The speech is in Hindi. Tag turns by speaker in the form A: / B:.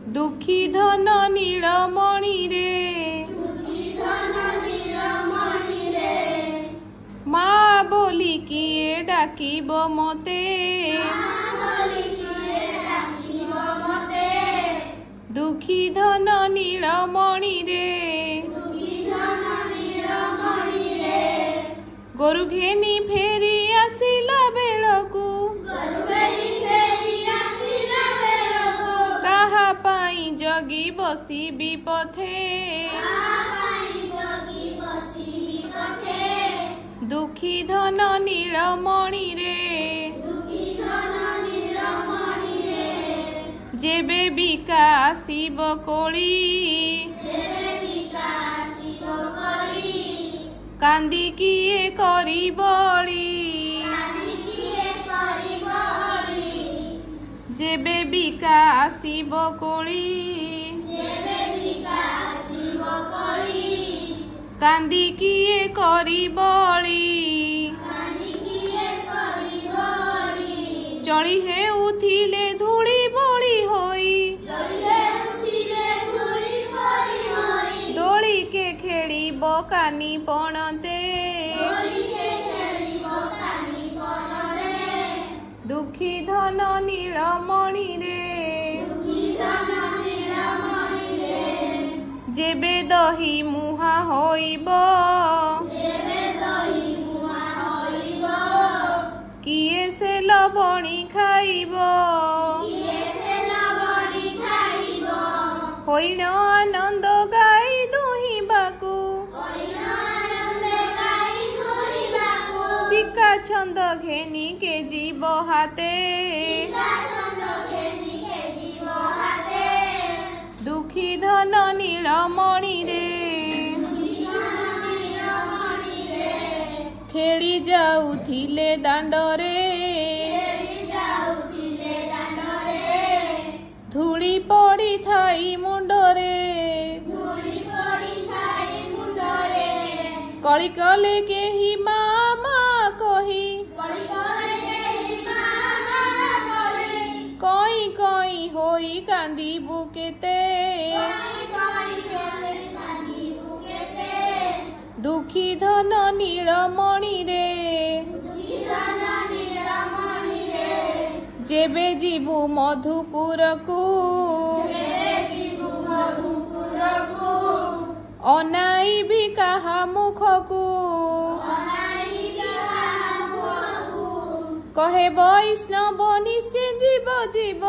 A: दुखी धन नीलमणि रे माँ बोली किए डाकिब मते दुखी धन नीलमणि रे गोरु घेनी फेरी आसिला बेलकू कहा पाई जगी बसी विपथे दुखी धन नीलमणि रे जेबे बिका आसिब कोली कांदी किए करी बड़ी जेबे बिका आसिब कोली कांदी किए करी बड़ी चली हे उथिले धूली बड़ी होई डोली के खेड़ी बकानी पणते दुखी धन नीलमणि रे जेबे दही मुहा होइब किए से लबणी खाइब होइन आनंद गाई दुहिबाकू सिक्का छंद घेनी के जीव हाते दुखी धन नीलमणि रे खेड़ी जाउथिले दांडरे धूली पड़ी थाई मुंडरे कली कले के ही मामा कही कई कई होई कांदी बुकेते दुखी धन नीलमणि रे जेबे जीवु मधुपुर को अनाई भी कहा मुख को कहे वैष्णव निश्चय जीव जीव